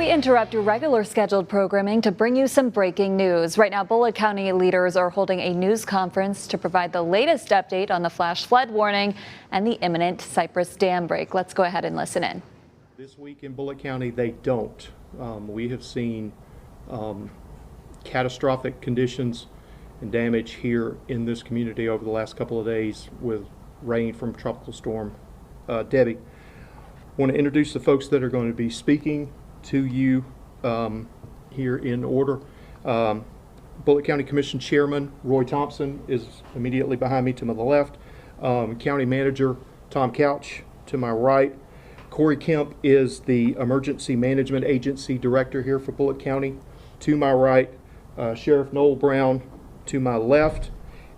We interrupt your regular scheduled programming to bring you some breaking news. Right now, Bullitt County leaders are holding a news conference to provide the latest update on the flash flood warning and the imminent Cypress Dam break. Let's go ahead and listen in. This week in Bullitt County, they don't. We have seen catastrophic conditions and damage here in this community over the last couple of days with rain from Tropical Storm Debbie. I want to introduce the folks that are going to be speaking to you here in order. Bullitt County Commission Chairman Roy Thompson is immediately behind me to my left. County Manager Tom Couch to my right. Corey Kemp is the Emergency Management Agency Director here for Bullitt County to my right. Sheriff Noel Brown to my left.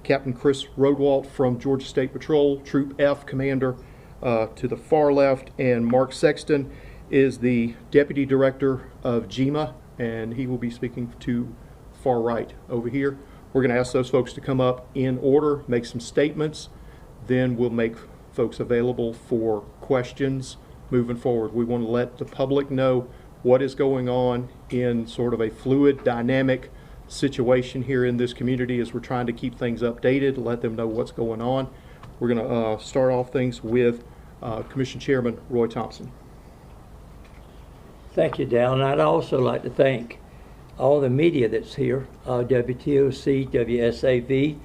Captain Chris Rodewalt from Georgia State Patrol, Troop F Commander to the far left, and Mark Sexton is the Deputy Director of GEMA, and he will be speaking to far right over here. We're going to ask those folks to come up in order, make some statements, then we'll make folks available for questions moving forward. We want to let the public know what is going on in sort of a fluid, dynamic situation here in this community as we're trying to keep things updated, let them know what's going on. We're going to start off things with Commission Chairman Roy Thompson. Thank you, Dal. And I'd also like to thank all the media that's here, WTOC, WSAV,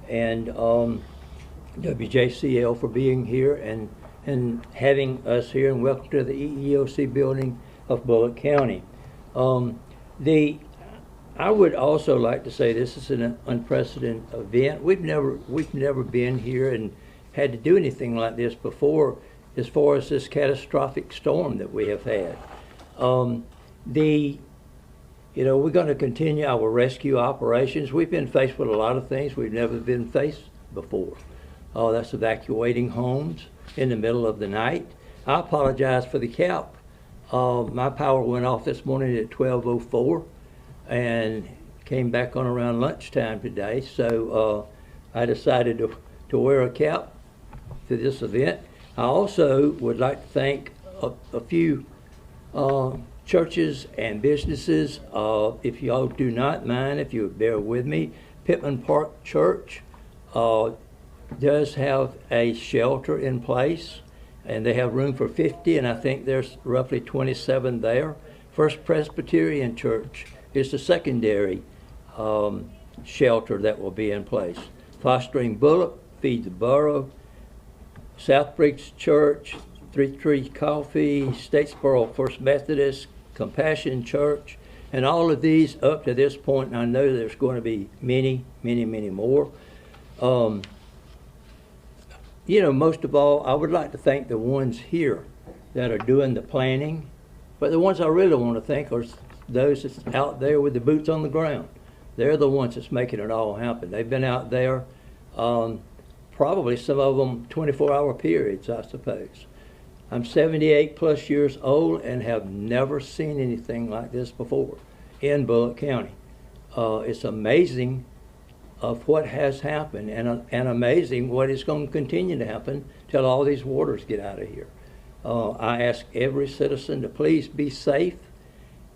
and WJCL for being here and having us here, and welcome to the EEOC building of Bullitt County. I would also like to say this is an unprecedented event. We've never been here and had to do anything like this before, as far as this catastrophic storm that we have had. We're going to continue our rescue operations. We've been faced with a lot of things we've never been faced before. That's evacuating homes in the middle of the night. I apologize for the CAP. My power went off this morning at 12:04 and came back on around lunchtime today. So I decided to wear a cap to this event. I also would like to thank a few churches and businesses. If y'all do not mind, if you would bear with me, Pittman Park Church does have a shelter in place, and they have room for 50, and I think there's roughly 27 there. First Presbyterian Church is the secondary shelter that will be in place. Fostering Bullitt, Feed the Borough, Southbridge Church, Three Tree Coffee, Statesboro First Methodist, Compassion Church, and all of these up to this point, and I know there's going to be many, many, many more. Most of all, I would like to thank the ones here that are doing the planning, but the ones I really want to thank are those that's out there with the boots on the ground. They're the ones that's making it all happen. They've been out there, probably some of them 24-hour periods, I suppose. I'm 78 plus years old and have never seen anything like this before in Bullitt County. It's amazing of what has happened, and amazing what is going to continue to happen till all these waters get out of here. I ask every citizen to please be safe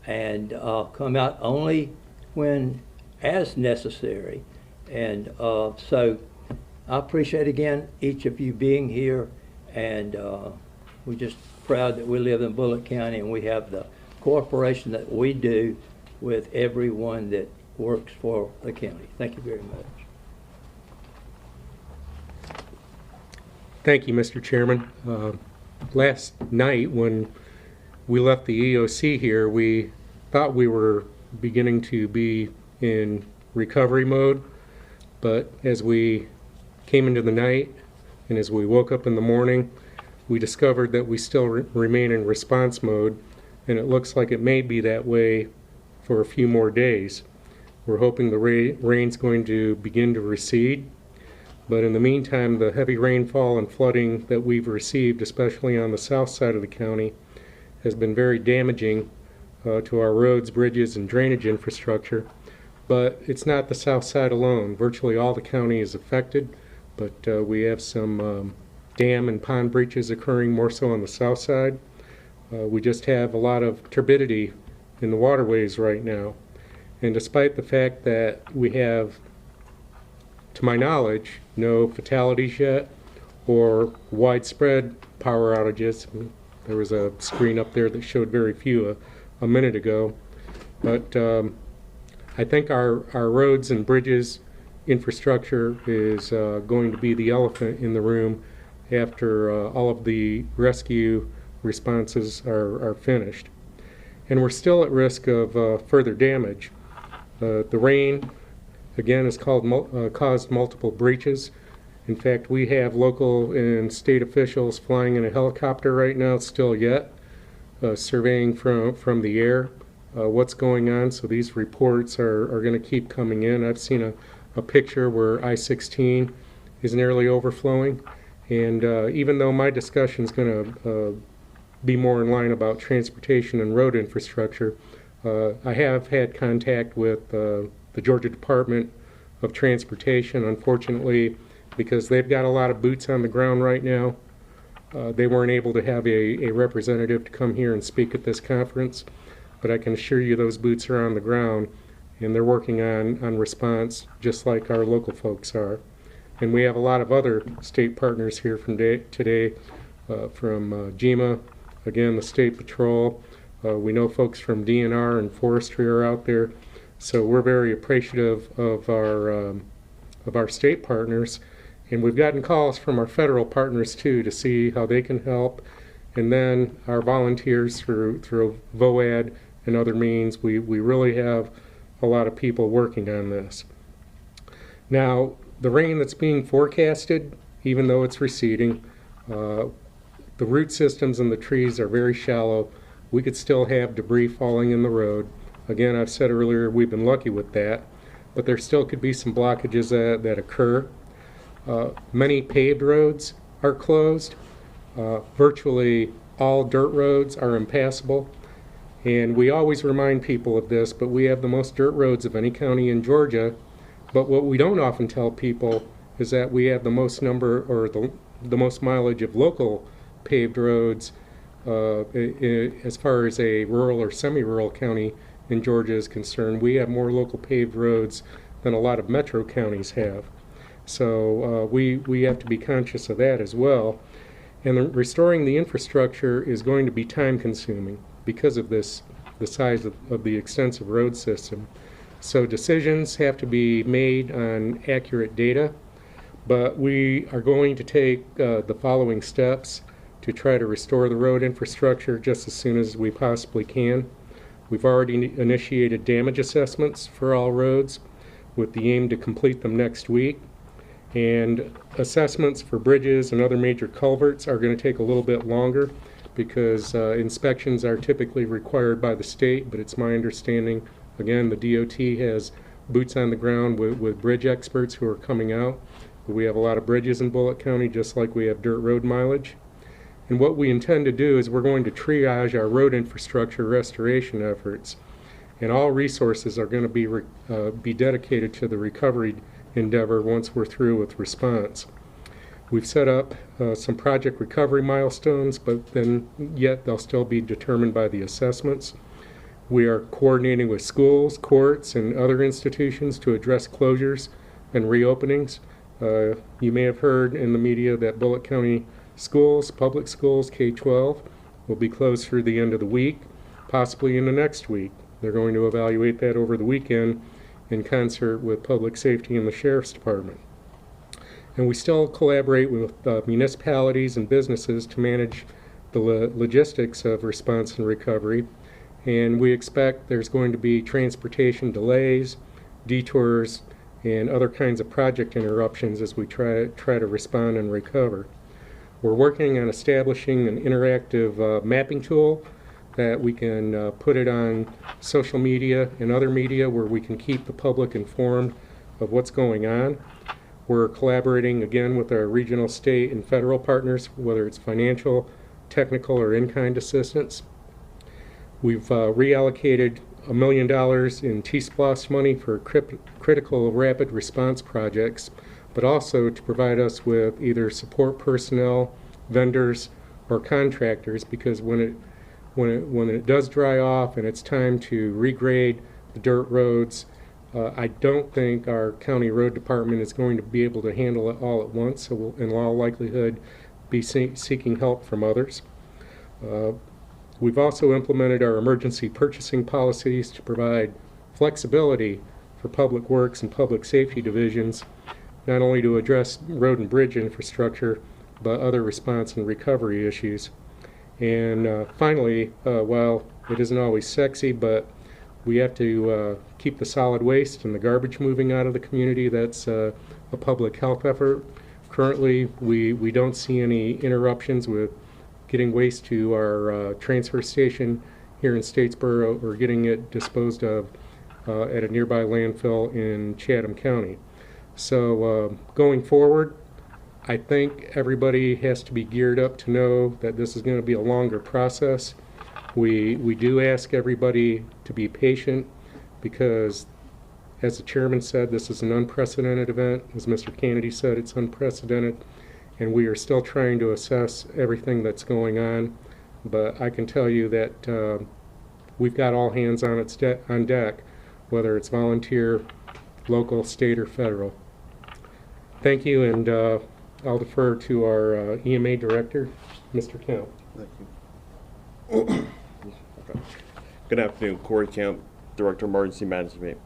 and come out only when as necessary. And so I appreciate again each of you being here, and we're just proud that we live in Bullitt County and we have the cooperation that we do with everyone that works for the county. Thank you very much. Thank you, Mr. Chairman. Last night when we left the EOC here, we thought we were beginning to be in recovery mode, but as we came into the night and as we woke up in the morning, we discovered that we still remain in response mode, and it looks like it may be that way for a few more days. We're hoping the rain's going to begin to recede, but in the meantime, the heavy rainfall and flooding that we've received, especially on the south side of the county, has been very damaging to our roads, bridges, and drainage infrastructure. But it's not the south side alone. Virtually all the county is affected, but we have some dam and pond breaches occurring more so on the south side. We just have a lot of turbidity in the waterways right now. And despite the fact that we have, to my knowledge, no fatalities yet or widespread power outages. There was a screen up there that showed very few a minute ago. But I think our roads and bridges infrastructure is going to be the elephant in the room after all of the rescue responses are finished. And we're still at risk of further damage. The rain, again, has caused multiple breaches. In fact, we have local and state officials flying in a helicopter right now, still yet, surveying from the air what's going on. So these reports are going to keep coming in. I've seen a picture where I-16 is nearly overflowing. And even though my discussion is going to be more in line about transportation and road infrastructure, I have had contact with the Georgia Department of Transportation. Unfortunately, because they've got a lot of boots on the ground right now, they weren't able to have a representative to come here and speak at this conference. But I can assure you those boots are on the ground, and they're working on response just like our local folks are. And we have a lot of other state partners here from today, from GEMA, again, the State Patrol. We know folks from DNR and Forestry are out there. So we're very appreciative of our state partners. And we've gotten calls from our federal partners too to see how they can help. And then our volunteers through VOAD and other means, we really have a lot of people working on this. Now, the rain that's being forecasted, even though it's receding, the root systems in the trees are very shallow. We could still have debris falling in the road. Again, I've said earlier, we've been lucky with that, but there still could be some blockages that occur. Many paved roads are closed. Virtually all dirt roads are impassable. And we always remind people of this, but we have the most dirt roads of any county in Georgia. But what we don't often tell people is that we have the most number, or the most mileage of local paved roads as far as a rural or semi-rural county in Georgia is concerned. We have more local paved roads than a lot of metro counties have. So we have to be conscious of that as well. And restoring the infrastructure is going to be time consuming because of the size of the extensive road system. So decisions have to be made on accurate data, but we are going to take the following steps to try to restore the road infrastructure just as soon as we possibly can. We've already initiated damage assessments for all roads with the aim to complete them next week. And assessments for bridges and other major culverts are going to take a little bit longer because inspections are typically required by the state, but it's my understanding, again, the DOT has boots on the ground with bridge experts who are coming out. We have a lot of bridges in Bullitt County, just like we have dirt road mileage. And what we intend to do is we're going to triage our road infrastructure restoration efforts. And all resources are going to be dedicated to the recovery endeavor once we're through with response. We've set up some project recovery milestones, but then yet they'll still be determined by the assessments. We are coordinating with schools, courts, and other institutions to address closures and reopenings. You may have heard in the media that Bullitt County schools, public schools, K-12, will be closed through the end of the week, possibly in the next week. They're going to evaluate that over the weekend in concert with Public Safety and the Sheriff's Department. And we still collaborate with municipalities and businesses to manage the logistics of response and recovery. And we expect there's going to be transportation delays, detours, and other kinds of project interruptions as we try to respond and recover. We're working on establishing an interactive mapping tool that we can put it on social media and other media where we can keep the public informed of what's going on. We're collaborating again with our regional, state, and federal partners, whether it's financial, technical, or in-kind assistance. We've reallocated $1 million in T-SPLOST money for critical rapid response projects, but also to provide us with either support personnel, vendors, or contractors, because when when it does dry off and it's time to regrade the dirt roads, I don't think our county road department is going to be able to handle it all at once, so we'll in all likelihood be seeking help from others. We've also implemented our emergency purchasing policies to provide flexibility for public works and public safety divisions, not only to address road and bridge infrastructure, but other response and recovery issues. And finally, while it isn't always sexy, but we have to keep the solid waste and the garbage moving out of the community. That's a public health effort. Currently, we don't see any interruptions with getting waste to our transfer station here in Statesboro or getting it disposed of at a nearby landfill in Chatham County. So going forward, I think everybody has to be geared up to know that this is going to be a longer process. We do ask everybody to be patient because, as the chairman said, this is an unprecedented event. As Mr. Kennedy said, it's unprecedented, and we are still trying to assess everything that's going on. But I can tell you that we've got all hands on deck, whether it's volunteer, local, state, or federal. Thank you, and I'll defer to our EMA director, Mr. Kemp. Thank you. Okay. Good afternoon, Corey Kemp, Director of Emergency Management.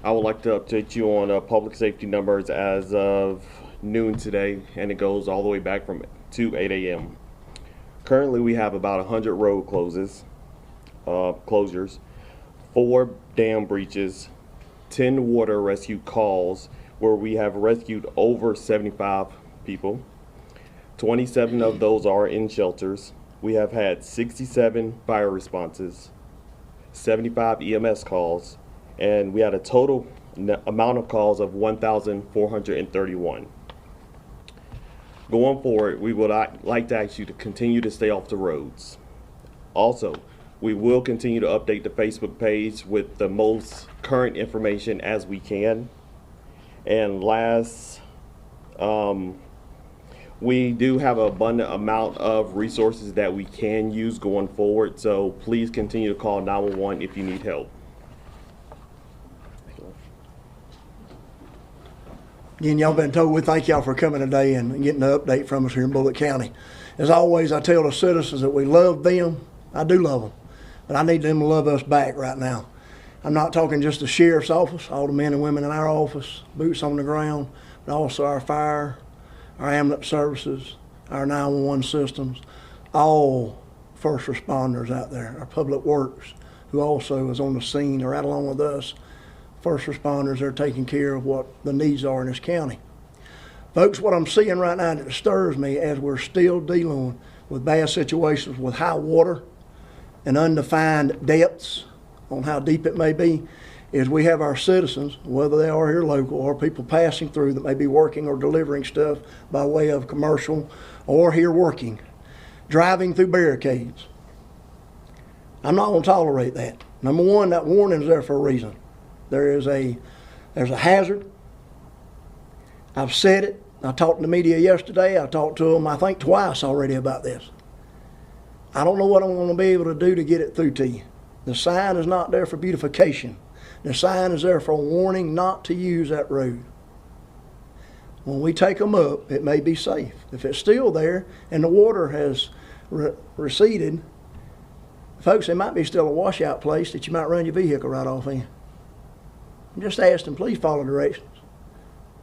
I would like to update you on public safety numbers as of noon today, and it goes all the way back from 8 a.m. Currently, we have about 100 road closures, 4 dam breaches, 10 water rescue calls where we have rescued over 75 people. 27 of those are in shelters. We have had 67 fire responses, 75 EMS calls, and we had a total amount of calls of 1,431. Going forward, we would like to ask you to continue to stay off the roads. Also, we will continue to update the Facebook page with the most current information as we can. And last, we do have an abundant amount of resources that we can use going forward, so please continue to call 911 if you need help. Again, y'all been told we thank y'all for coming today and getting the update from us here in Bullitt County. As always, I tell the citizens that we love them. I do love them, but I need them to love us back right now. I'm not talking just the sheriff's office, all the men and women in our office, boots on the ground, but also our fire, our ambulance services, our 911 systems, all first responders out there, our public works, who also is on the scene or right along with us. First responders are taking care of what the needs are in this county. Folks, what I'm seeing right now that disturbs me as we're still dealing with bad situations with high water and undefined depths on how deep it may be, is we have our citizens, whether they are here local or people passing through that may be working or delivering stuff by way of commercial or here working, driving through barricades. I'm not going to tolerate that. Number one, that warning is there for a reason. There's a hazard. I've said it. I talked to the media yesterday. I talked to them, I think, twice already about this. I don't know what I'm going to be able to do to get it through to you. The sign is not there for beautification. The sign is there for a warning not to use that road. When we take them up, it may be safe. If it's still there and the water has receded, folks, there might be still a washout place that you might run your vehicle right off in. I'm just asking, please follow directions.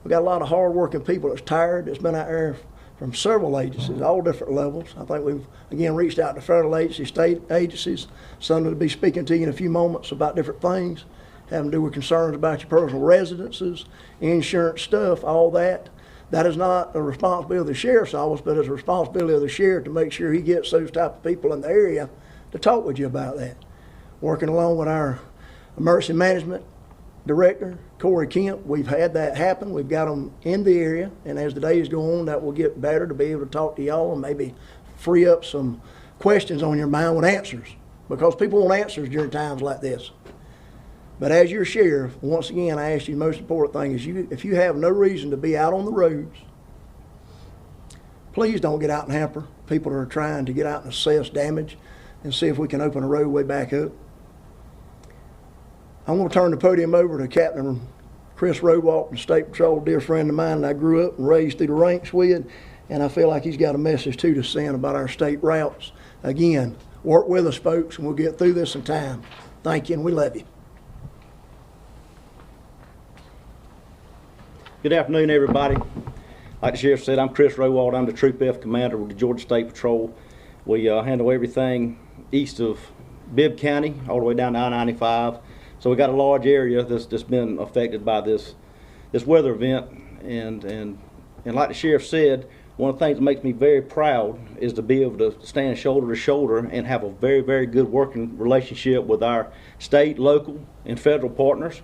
We've got a lot of hard-working people that's tired, that's been out there from several agencies, all different levels. I think we've, again, reached out to federal agencies, state agencies. Some will be speaking to you in a few moments about different things, having to do with concerns about your personal residences, insurance stuff, all that. That is not a responsibility of the sheriff's office, but it's a responsibility of the sheriff to make sure he gets those type of people in the area to talk with you about that. Working along with our emergency management director, Corey Kemp, we've had that happen. We've got them in the area, and as the days go on, that will get better to be able to talk to y'all and maybe free up some questions on your mind with answers, because people want answers during times like this. But as your sheriff, once again, I ask you the most important thing is if you have no reason to be out on the roads, please don't get out and hamper people who are trying to get out and assess damage. and see if we can open a roadway back up. I'm going to turn the podium over to Captain Chris Rowalk, the State Patrol, dear friend of mine that I grew up and raised through the ranks with, and I feel like he's got a message too to send about our state routes. Again, work with us, folks, and we'll get through this in time. Thank you, and we love you. Good afternoon, everybody. Like the sheriff said, I'm Chris Rowald. I'm the Troop F commander with the Georgia State Patrol. We handle everything east of Bibb County all the way down to I-95. So we got a large area that's been affected by this weather event. And like the sheriff said, one of the things that makes me very proud is to be able to stand shoulder to shoulder and have a very, very good working relationship with our state, local, and federal partners.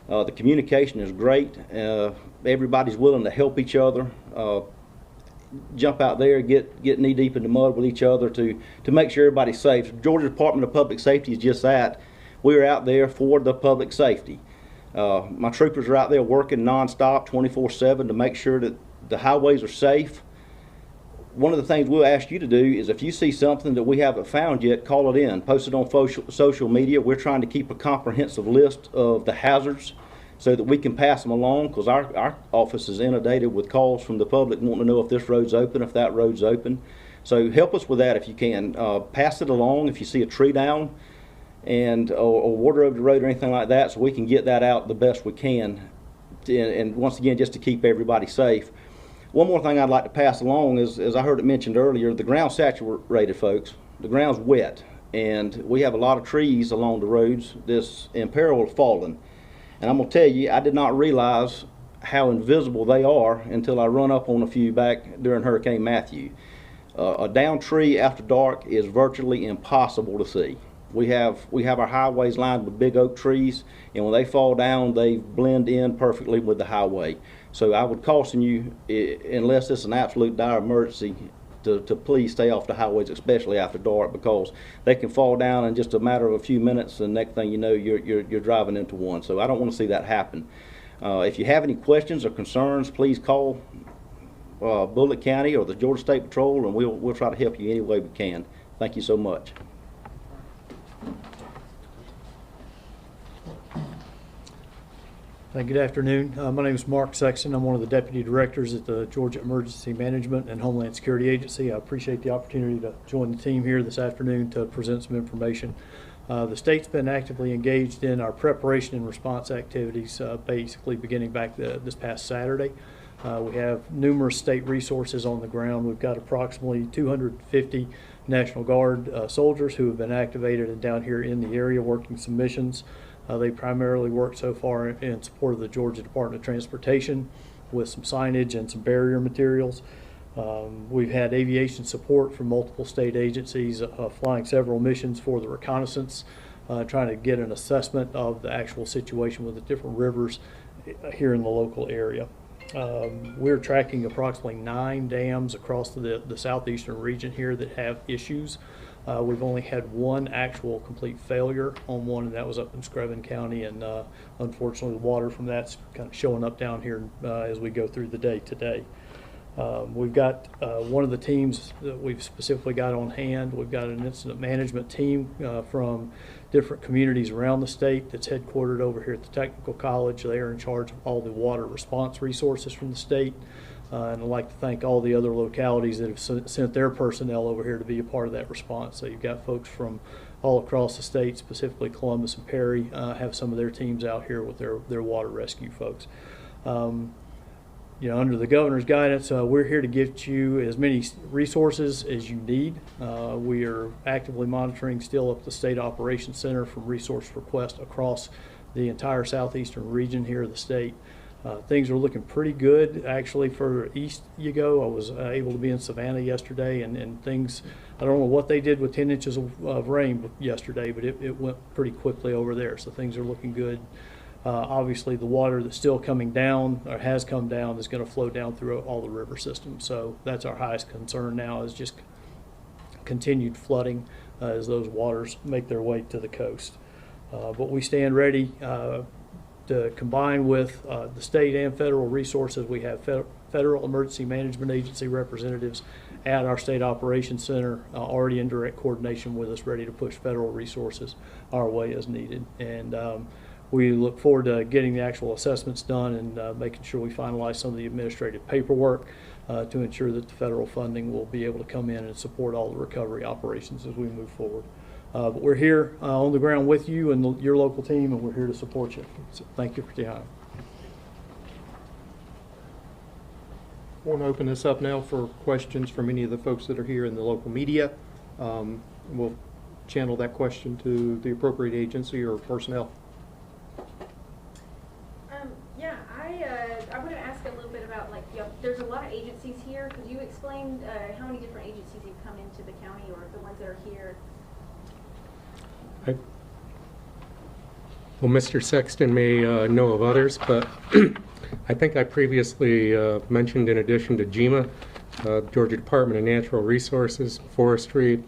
The communication is great. Everybody's willing to help each other, jump out there, get knee deep in the mud with each other to make sure everybody's safe. Georgia Department of Public Safety is just that. We're out there for the public safety. My troopers are out there working nonstop, 24/7 to make sure that the highways are safe. One of the things we'll ask you to do is if you see something that we haven't found yet, call it in, post it on social media. We're trying to keep a comprehensive list of the hazards so that we can pass them along, because our office is inundated with calls from the public wanting to know if this road's open, if that road's open. So help us with that if you can. Pass it along if you see a tree down or water over the road or anything like that, so we can get that out the best we can. And once again, just to keep everybody safe. One more thing I'd like to pass along is, as I heard it mentioned earlier, the ground's saturated, folks. The ground's wet, and we have a lot of trees along the roads that's in peril of falling. And I'm going to tell you, I did not realize how invisible they are until I run up on a few back during Hurricane Matthew. A downed tree after dark is virtually impossible to see. We have our highways lined with big oak trees, and when they fall down, they blend in perfectly with the highway. So I would caution you, unless it's an absolute dire emergency, to please stay off the highways, especially after dark, because they can fall down in just a matter of a few minutes, and next thing you know, you're driving into one. So I don't want to see that happen. If you have any questions or concerns, please call Bullitt County or the Georgia State Patrol, and we'll try to help you any way we can. Thank you so much. Good afternoon. My name is Mark Sexton. I'm one of the deputy directors at the Georgia Emergency Management and Homeland Security Agency. I appreciate the opportunity to join the team here this afternoon to present some information. The state's been actively engaged in our preparation and response activities, basically beginning back this past Saturday. We have numerous state resources on the ground. We've got approximately 250 National Guard soldiers who have been activated and down here in the area working some missions. They primarily work so far in support of the Georgia Department of Transportation with some signage and some barrier materials. We've had aviation support from multiple state agencies, flying several missions for the reconnaissance, trying to get an assessment of the actual situation with the different rivers here in the local area. We're tracking approximately 9 dams across the southeastern region here that have issues. We've only had one actual complete failure on one, and that was up in Screven County, and unfortunately the water from that's kind of showing up down here as we go through the day today. We've got one of the teams that we've specifically got on hand. We've got an incident management team from different communities around the state that's headquartered over here at the Technical College. They are in charge of all the water response resources from the state. And I'd like to thank all the other localities that have sent their personnel over here to be a part of that response. So you've got folks from all across the state, specifically Columbus and Perry, have some of their teams out here with their water rescue folks. Under the governor's guidance, we're here to get you as many resources as you need. We are actively monitoring still up the State Operations Center from resource requests across the entire southeastern region here of the state. Things are looking pretty good, actually, further east you go. I was able to be in Savannah yesterday, and things, I don't know what they did with 10 inches of rain yesterday, but it went pretty quickly over there, so things are looking good. Obviously, the water that's still coming down, or has come down, is going to flow down through all the river systems. So that's our highest concern now, is just continued flooding as those waters make their way to the coast. But we stand ready to combine with the state and federal resources. We have Federal Emergency Management Agency representatives at our State Operations Center, already in direct coordination with us, ready to push federal resources our way as needed. And we look forward to getting the actual assessments done and making sure we finalize some of the administrative paperwork to ensure that the federal funding will be able to come in and support all the recovery operations as we move forward. But we're here on the ground with you and your local team, and we're here to support you. So thank you for your time. I want to open this up now for questions from any of the folks that are here in the local media. We'll channel that question to the appropriate agency or personnel. Yeah, I want to ask a little bit about, like, there's a lot of agencies here. Could you explain how many different agencies have come into the county, or the ones that are here? Well, Mr. Sexton may know of others, but I think I previously mentioned, in addition to GEMA, Georgia Department of Natural Resources, Forestry.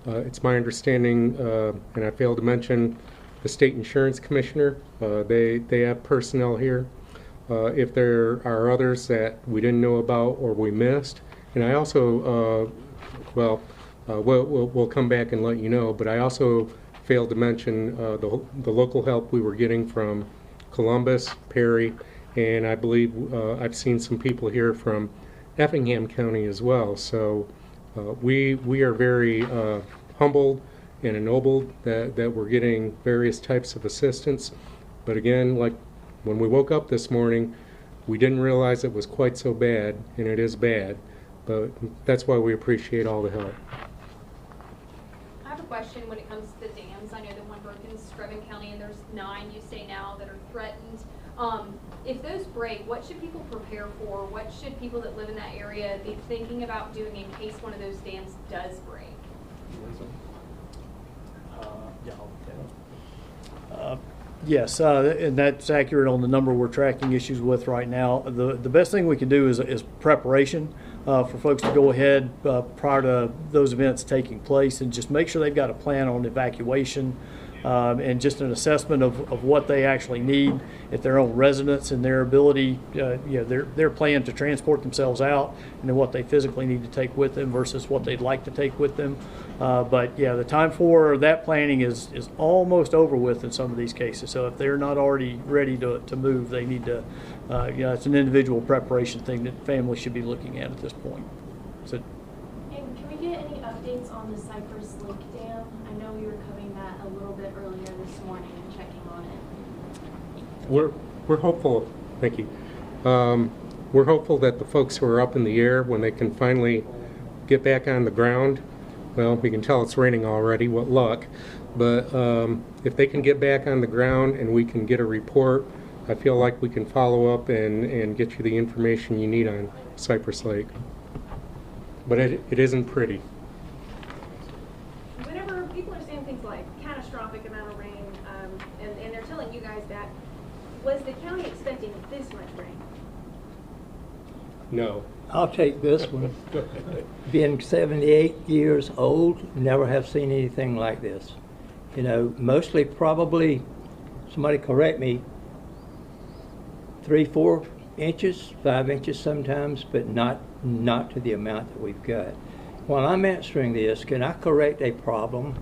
It's my understanding, and I failed to mention, the State Insurance Commissioner. They have personnel here. If there are others that we didn't know about or we missed, and I also, we'll come back and let you know, but I also failed to mention the local help we were getting from Columbus, Perry, and I believe I've seen some people here from Effingham County as well. So we are very humbled and ennobled that we're getting various types of assistance. But again, like when we woke up this morning, we didn't realize it was quite so bad, and it is bad. But that's why we appreciate all the help. I have a question when it comes to the dams. I know that one broke in Screven County, and there's 9, you say now, that are threatened. If those break, what should people prepare for? What should people that live in that area be thinking about doing in case one of those dams does break? Yes, and that's accurate on the number we're tracking issues with right now. The best thing we can do is preparation for folks to go ahead prior to those events taking place, and just make sure they've got a plan on evacuation and just an assessment of what they actually need at their own residence, and their ability, their plan to transport themselves out, and then what they physically need to take with them versus what they'd like to take with them. But yeah, the time for that planning is almost over with in some of these cases. So if they're not already ready to move, they need to, it's an individual preparation thing that families should be looking at this point. So, and can we get any updates on the Cypress Lake Dam? I know we were covering that a little bit earlier this morning and checking on it. We're hopeful. Thank you. We're hopeful that the folks who are up in the air, when they can finally get back on the ground, well, we can tell it's raining already, what luck, but if they can get back on the ground and we can get a report, I feel like we can follow up and get you the information you need on Cypress Lake. But it isn't pretty. Whenever people are saying things like catastrophic amount of rain, and they're telling you guys that, was the county expecting this much rain? No. I'll take this one. Being 78 years old, never have seen anything like this. You know, mostly probably, somebody correct me, 3-4 inches, 5 inches sometimes, but not to the amount that we've got. While I'm answering this, can I correct a problem?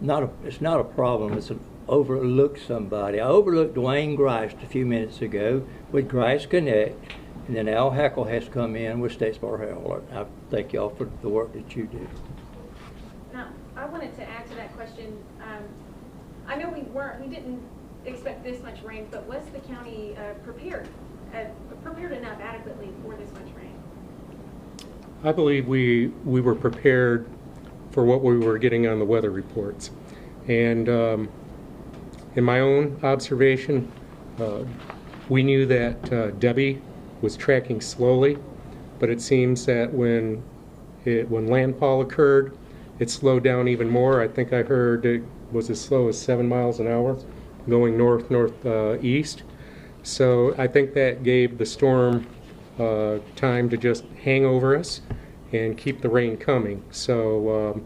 It's not a problem, it's an overlooked somebody. I overlooked Dwayne Grice a few minutes ago with Grice Connect, and then Al Hackle has come in with Statesboro Herald. I thank y'all for the work that you do. Now, I wanted to add to that question. I know we didn't expect this much rain, but was the county prepared enough adequately for this much rain? I believe we were prepared for what we were getting on the weather reports. And in my own observation, we knew that Debbie was tracking slowly, but it seems that when landfall occurred, it slowed down even more. I think I heard it was as slow as 7 miles an hour going northeast. So I think that gave the storm time to just hang over us and keep the rain coming. So,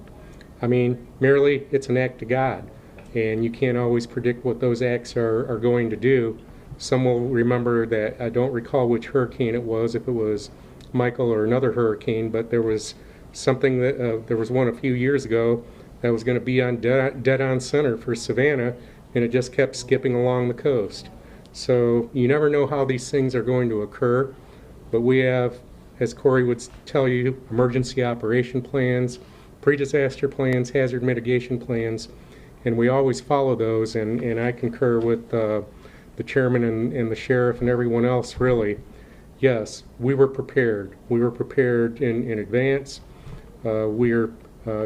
I mean, merely it's an act of God, and you can't always predict what those acts are going to do. Some will remember that I don't recall which hurricane it was, if it was Michael or another hurricane, but there was something that, there was one a few years ago that was going to be on dead on center for Savannah, and it just kept skipping along the coast. So you never know how these things are going to occur, but we have, as Corey would tell you, emergency operation plans, pre-disaster plans, hazard mitigation plans, and we always follow those, and I concur with the chairman and the sheriff and everyone else, really. Yes, we were prepared. We were prepared in advance. We're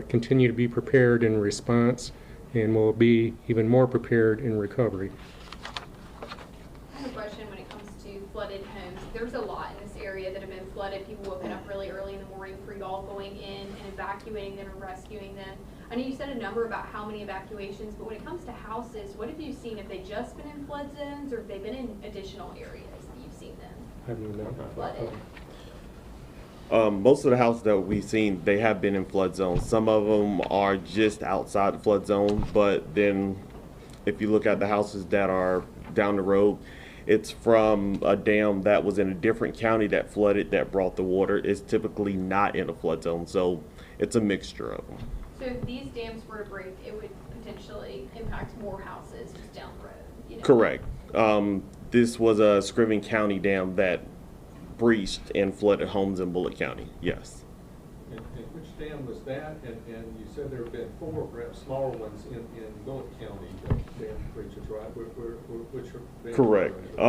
continue to be prepared in response, and will be even more prepared in recovery. I have a question when it comes to flooded homes. There's a lot in this area that have been flooded. People woken up really early in the morning for y'all going in and evacuating them and rescuing them. I know you said a number about how many evacuations, but when it comes to houses, what have you seen? Have they just been in flood zones, or have they been in additional areas that you've seen them I mean, flooded? Most of the houses that we've seen, they have been in flood zones. Some of them are just outside the flood zone, but then if you look at the houses that are down the road, it's from a dam that was in a different county that flooded, that brought the water. It's typically not in a flood zone, so it's a mixture of them. So if these dams were to break, it would potentially impact more houses just down the road, you know? Correct. This was a Scriven County dam that breached and flooded homes in Bullitt County, yes. And which dam was that? And you said there have been 4 perhaps smaller ones in Bullitt County dam breaches, right? Which are Correct.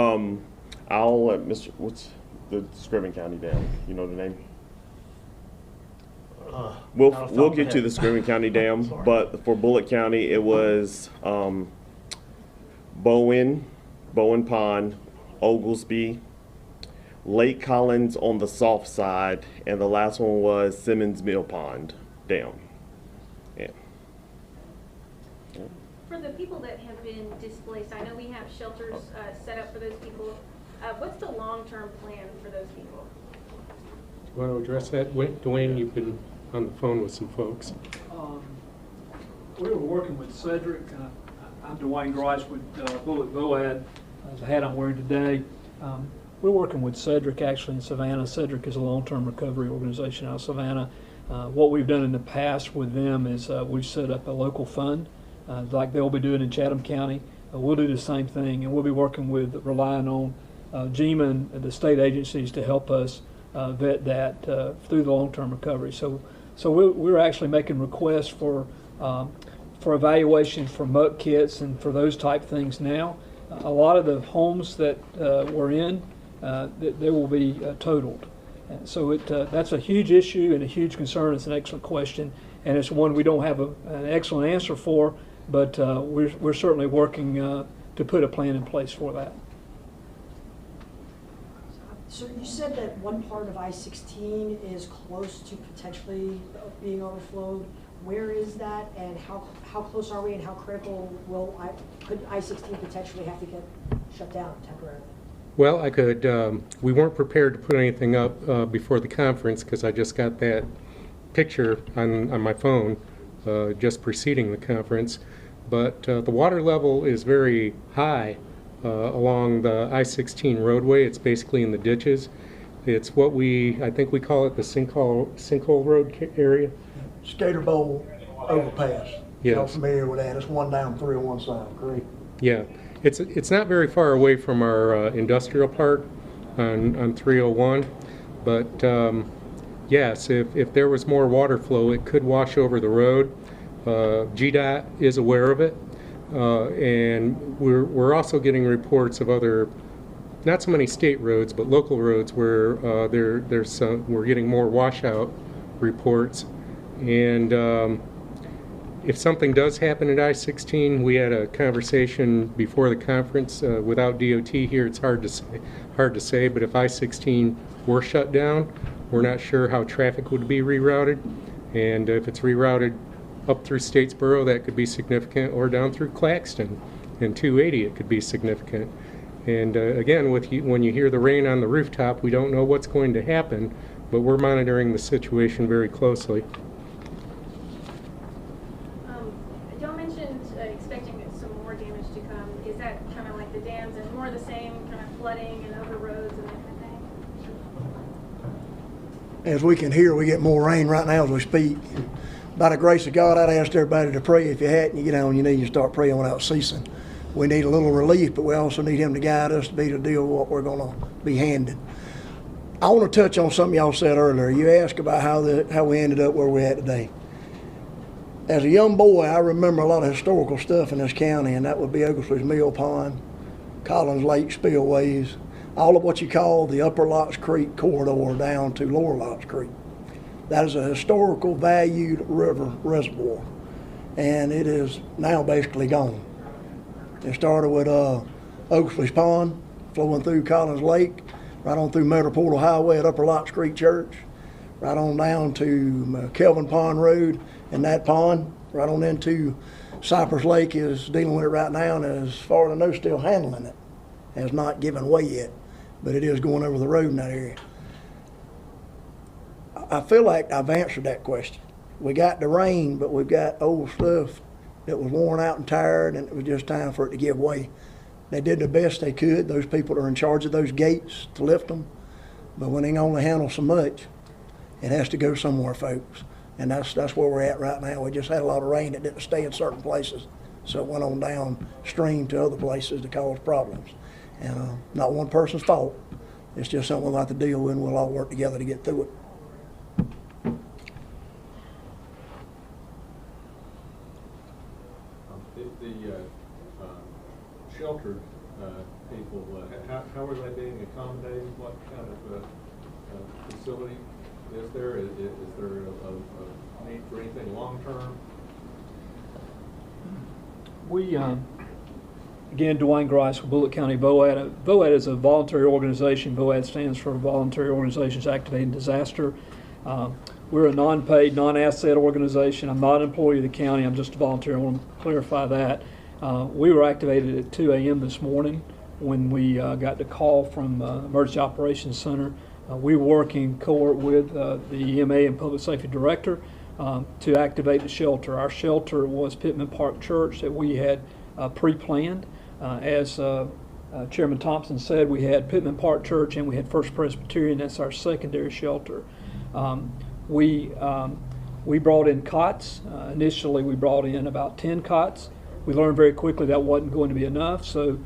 I'll let what's the Scriven County dam? You know the name? We'll get to the Scriven County dam, but for Bullitt County, it was Bowen Pond, Oglesby, Lake Collins on the soft side, and the last one was Simmons Mill Pond Dam. Yeah. For the people that have been displaced, I know we have shelters set up for those people. What's the long-term plan for those people? You want to address that? Dwayne, you've been on the phone with some folks. We were working with Cedric. I'm Dwayne Grice with Bullitt Boad, the hat I'm wearing today. We're working with Cedric actually in Savannah. Cedric is a long-term recovery organization out of Savannah. What we've done in the past with them is we've set up a local fund like they'll be doing in Chatham County. We'll do the same thing, and we'll be working with, relying on GEMA and the state agencies to help us vet that through the long-term recovery. So we're actually making requests for evaluation for MUC kits and for those type things now. A lot of the homes that we're in, they will be totaled. And so that's a huge issue and a huge concern. It's an excellent question, and it's one we don't have an excellent answer for, but we're certainly working to put a plan in place for that. So you said that one part of I-16 is close to potentially being overflowed. Where is that, and how close are we, and how critical could I-16 potentially have to get shut down temporarily? Well, we weren't prepared to put anything up before the conference because I just got that picture on my phone just preceding the conference. But the water level is very high along the I-16 roadway. It's basically in the ditches. It's what I think we call it the sinkhole road area. Skater Bowl overpass. Yes. Y'all familiar with that? It's one down 301 side, correct? Yeah, it's not very far away from our industrial park on 301, but yes, if there was more water flow, it could wash over the road. GDOT is aware of it, and we're also getting reports of other, not so many state roads, but local roads where we're getting more washout reports. And if something does happen at I-16, we had a conversation before the conference. Without DOT here, it's hard to say. But if I-16 were shut down, we're not sure how traffic would be rerouted. And if it's rerouted up through Statesboro, that could be significant, or down through Claxton and 280, it could be significant. And again, when you hear the rain on the rooftop, we don't know what's going to happen, but we're monitoring the situation very closely. Y'all mentioned expecting some more damage to come. Is that kind of like the dams and more of the same kind of flooding and over roads and that kind of thing? As we can hear, we get more rain right now as we speak. By the grace of God, I'd ask everybody to pray. If you hadn't, you get on your knees and start praying without ceasing. We need a little relief, but we also need Him to guide us to be to deal with what we're going to be handed. I want to touch on something y'all said earlier. You asked about how we ended up where we're at today. As a young boy, I remember a lot of historical stuff in this county, and that would be Oglesby's Mill Pond, Collins Lake spillways, all of what you call the Upper Lots Creek corridor down to Lower Lots Creek. That is a historical valued river reservoir, and it is now basically gone. It started with Oglesby's Pond, flowing through Collins Lake, right on through Metropolitan Highway at Upper Lots Creek Church, right on down to Kelvin Pond Road, and that pond, right on into Cypress Lake is dealing with it right now, and as far as I know, still handling it. Has not given way yet, but it is going over the road in that area. I feel like I've answered that question. We got the rain, but we've got old stuff that was worn out and tired, and it was just time for it to give way. They did the best they could. Those people that are in charge of those gates to lift them, but when they can only handle so much, it has to go somewhere, folks. And that's where we're at right now. We just had a lot of rain that didn't stay in certain places, so it went on downstream to other places to cause problems. And not one person's fault. It's just something we'll have to deal with, and we'll all work together to get through it. The sheltered people, how are they being accommodated? What kind of facility is there? Is there a need for anything long-term? We, again, Dwayne Grice with Bullitt County VOAD. VOAD is a voluntary organization. VOAD stands for Voluntary Organizations Activating Disaster. We're a non-paid, non-asset organization. I'm not an employee of the county. I'm just a volunteer. I want to clarify that. We were activated at 2 a.m. this morning when we got the call from Emergency Operations Center. We were working cohort with the EMA and Public Safety Director to activate the shelter. Our shelter was Pittman Park Church that we had pre-planned. As Chairman Thompson said, we had Pittman Park Church and we had First Presbyterian. That's our secondary shelter. We brought in cots. Initially, we brought in about 10 cots. We learned very quickly that wasn't going to be enough, so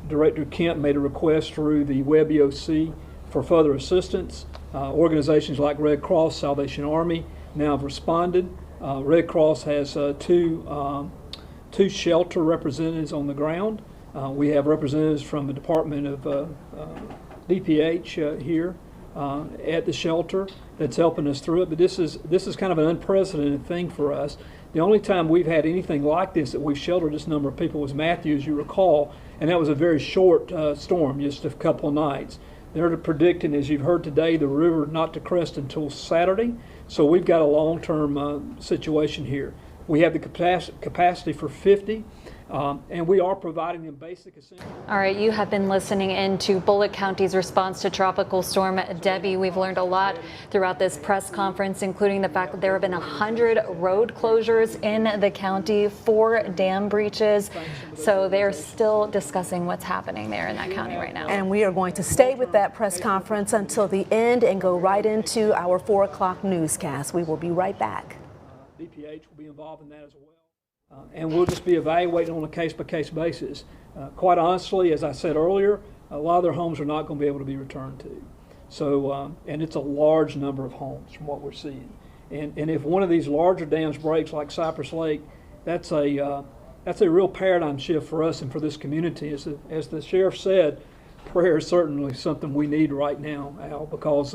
Director Kemp made a request through the Web EOC for further assistance. Organizations like Red Cross, Salvation Army now have responded. Red Cross has two shelter representatives on the ground. We have representatives from the Department of DPH here at the shelter that's helping us through it. But this is kind of an unprecedented thing for us. The only time we've had anything like this that we've sheltered this number of people was Matthew, as you recall, and that was a very short storm, just a couple of nights. They're predicting, as you've heard today, the river not to crest until Saturday. So we've got a long-term situation here. We have the capacity for 50. And we are providing them basic essentials. All right, you have been listening in to Bullitt County's response to Tropical Storm Debbie. We've learned a lot throughout this press conference, including the fact that there have been 100 road closures in the county, 4 dam breaches. So they're still discussing what's happening there in that county right now. And we are going to stay with that press conference until the end and go right into our 4 o'clock newscast. We will be right back. DPH will be involved in that as well. And we'll just be evaluating on a case-by-case basis. Quite honestly, as I said earlier, a lot of their homes are not going to be able to be returned to. So, and it's a large number of homes from what we're seeing. And if one of these larger dams breaks, like Cypress Lake, that's a real paradigm shift for us and for this community. As the sheriff said, prayer is certainly something we need right now, Al, because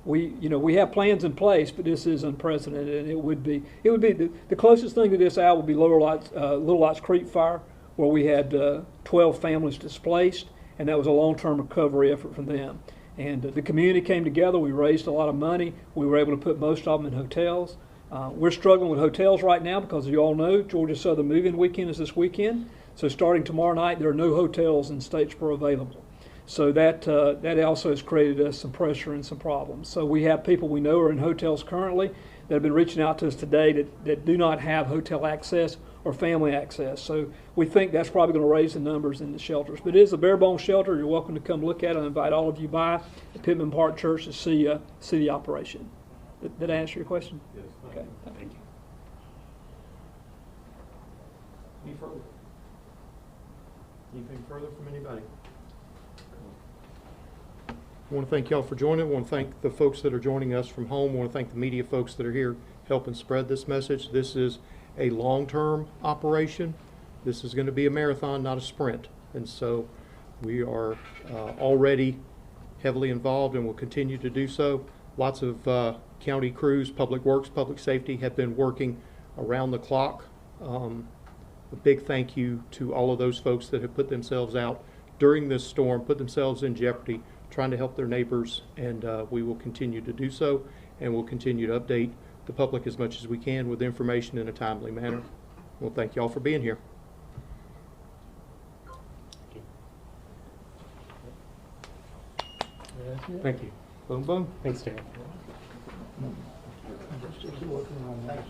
we have plans in place, but this is unprecedented, and it would be the closest thing to this, Al, would be Little Lots Creek fire, where we had 12 families displaced, and that was a long-term recovery effort for them. And the community came together. We raised a lot of money. We were able to put most of them in hotels. We're struggling with hotels right now because, as you all know, Georgia Southern Move-In Weekend is this weekend. So starting tomorrow night, there are no hotels in Statesboro available. So that also has created us some pressure and some problems. So we have people we know are in hotels currently that have been reaching out to us today that do not have hotel access or family access. So we think that's probably going to raise the numbers in the shelters. But it is a bare bones shelter. You're welcome to come look at it. I invite all of you by at Pittman Park Church to see the operation. Did I answer your question? Yes. Okay. Thank you. Any further? Anything further from anybody? I want to thank y'all for joining. I want to thank the folks that are joining us from home. I want to thank the media folks that are here helping spread this message. This is a long-term operation. This is going to be a marathon, not a sprint. And so we are already heavily involved and will continue to do so. Lots of county crews, public works, public safety have been working around the clock. A big thank you to all of those folks that have put themselves out during this storm, put themselves in jeopardy, trying to help their neighbors, and we will continue to do so, and we'll continue to update the public as much as we can with information in a timely manner. Well, thank you all for being here. Thank you. Boom, boom. Thanks, Dan. Just working on that.